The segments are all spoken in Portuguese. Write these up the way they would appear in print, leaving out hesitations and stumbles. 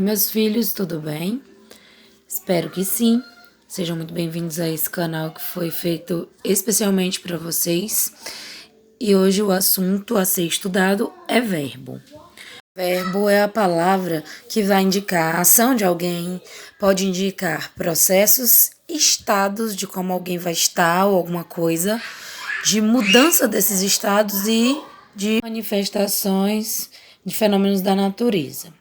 meus filhos, tudo bem? Espero que sim. Sejam muito bem-vindos a esse canal que foi feito especialmente para vocês. E hoje o assunto a ser estudado é verbo. Verbo é a palavra que vai indicar a ação de alguém, pode indicar processos, estados de como alguém vai estar ou alguma coisa, de mudança desses estados e de manifestações de fenômenos da natureza.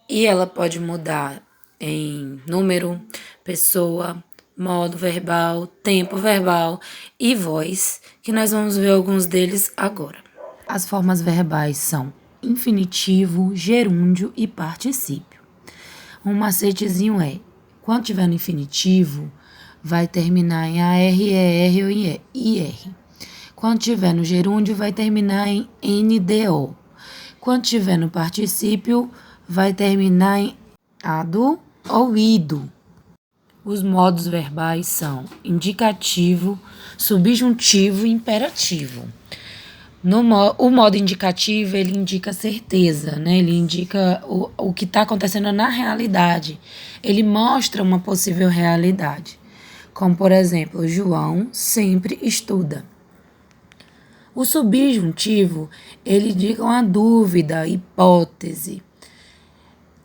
E ela pode mudar em número, pessoa, modo verbal, tempo verbal e voz, que nós vamos ver alguns deles agora. As formas verbais são infinitivo, gerúndio e particípio. Um macetezinho é, quando tiver no infinitivo, vai terminar em AR, ER ou em IR. Quando tiver no gerúndio, vai terminar em NDO. Quando tiver no particípio, vai terminar em ado ou ido. Os modos verbais são indicativo, subjuntivo e imperativo. O modo indicativo, ele indica certeza, né? Ele indica o que está acontecendo na realidade. Ele mostra uma possível realidade. Como, por exemplo, João sempre estuda. O subjuntivo, ele indica uma dúvida, hipótese.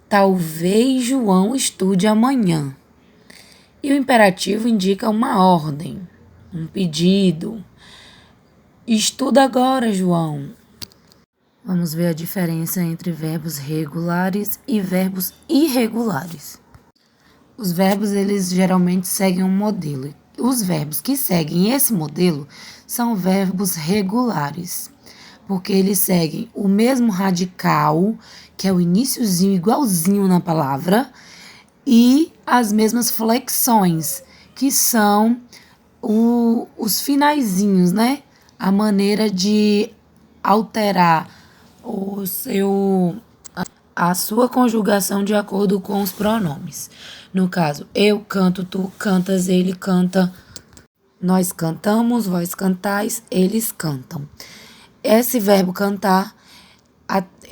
Talvez João estude amanhã. E o imperativo indica uma ordem, um pedido. Estuda agora, João. Vamos ver a diferença entre verbos regulares e verbos irregulares. Os verbos, eles geralmente seguem um modelo. Os verbos que seguem esse modelo são verbos regulares, porque eles seguem o mesmo radical, que é o iniciozinho igualzinho na palavra, e as mesmas flexões, que são os finaizinhos, né? A maneira de alterar a sua conjugação de acordo com os pronomes. No caso, eu canto, tu cantas, ele canta, nós cantamos, vós cantais, eles cantam. Esse verbo cantar,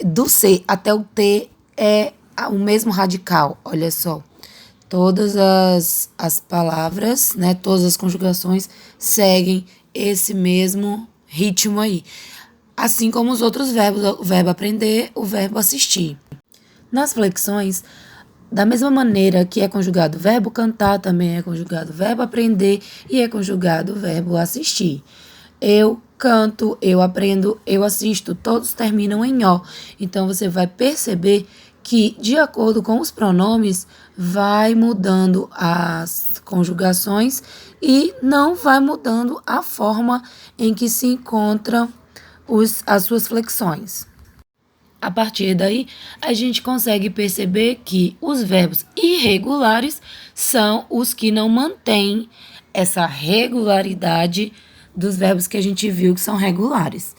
do C até o T, é o mesmo radical, olha só. Todas as palavras, né, todas as conjugações seguem esse mesmo ritmo aí. Assim como os outros verbos, o verbo aprender, o verbo assistir. Nas flexões, da mesma maneira que é conjugado o verbo cantar, também é conjugado o verbo aprender e é conjugado o verbo assistir. Eu canto, eu aprendo, eu assisto, todos terminam em O. Então, você vai perceber que, de acordo com os pronomes, vai mudando as conjugações e não vai mudando a forma em que se encontram as suas flexões. A partir daí, a gente consegue perceber que os verbos irregulares são os que não mantêm essa regularidade dos verbos que a gente viu que são regulares,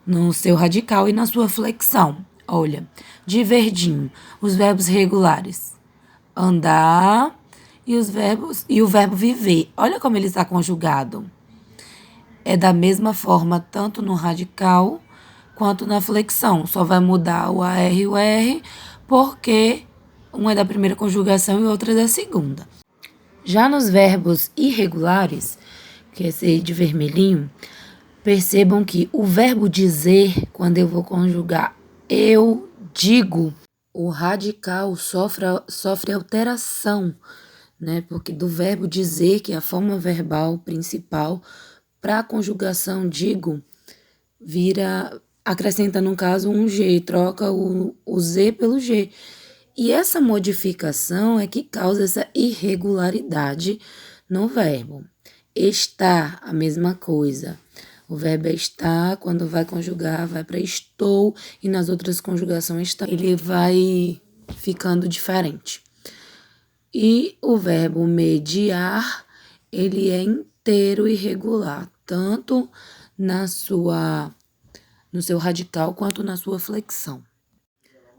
no seu radical e na sua flexão. Olha, de verdinho, os verbos regulares, andar e o verbo viver. Olha como ele está conjugado. É da mesma forma, tanto no radical quanto na flexão. Só vai mudar o AR e o R, porque um é da primeira conjugação e o outro é da segunda. Já nos verbos irregulares, que é esse de vermelhinho, percebam que o verbo dizer, quando eu vou conjugar eu digo, o radical sofre alteração, né? Porque do verbo dizer, que é a forma verbal principal, para a conjugação digo, acrescenta no caso um G, troca o Z pelo G. E essa modificação é que causa essa irregularidade no verbo. Estar, a mesma coisa. O verbo é estar, quando vai conjugar, vai para estou, e nas outras conjugações ele vai ficando diferente. E o verbo mediar, ele é inteiro irregular, tanto no seu radical quanto na sua flexão.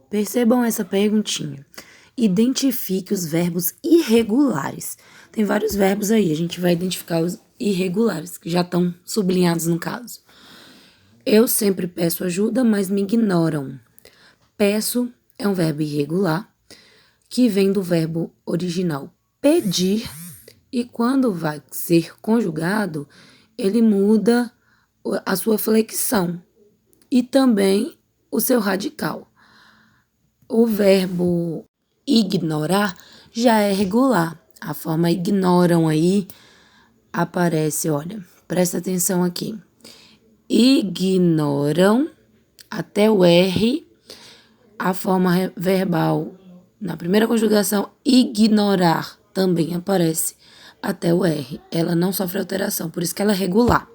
Percebam essa perguntinha. Identifique os verbos irregulares. Tem vários verbos aí, a gente vai identificar os irregulares, que já estão sublinhados no caso. Eu sempre peço ajuda, mas me ignoram. Peço é um verbo irregular que vem do verbo original pedir e quando vai ser conjugado, ele muda a sua flexão e também o seu radical. O verbo ignorar já é regular. A forma ignoram aí aparece, olha, presta atenção aqui. Ignoram até o R, a forma verbal na primeira conjugação, ignorar, também aparece até o R. Ela não sofre alteração, por isso que ela é regular.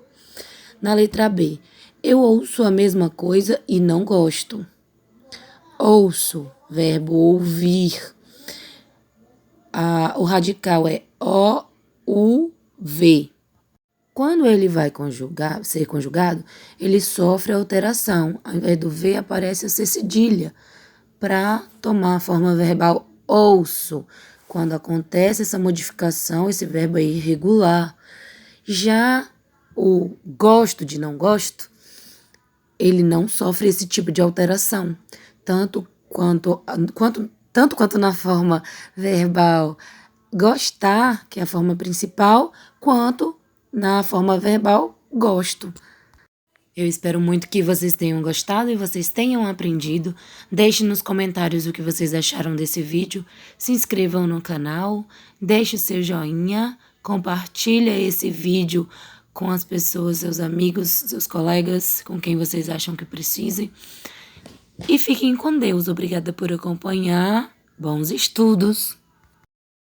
Na letra B, eu ouço a mesma coisa e não gosto. Ouço, verbo ouvir. O radical é O-U-V. Quando ele vai ser conjugado, ele sofre alteração. Ao invés do V, aparece a C cedilha para tomar a forma verbal ouço. Quando acontece essa modificação, esse verbo é irregular. Já o gosto de não gosto, ele não sofre esse tipo de alteração. Tanto quanto na forma verbal gostar, que é a forma principal, quanto na forma verbal gosto. Eu espero muito que vocês tenham gostado e vocês tenham aprendido. Deixem nos comentários o que vocês acharam desse vídeo. Se inscrevam no canal, deixe o seu joinha, compartilha esse vídeo com as pessoas, seus amigos, seus colegas, com quem vocês acham que precisem. E fiquem com Deus. Obrigada por acompanhar. Bons estudos!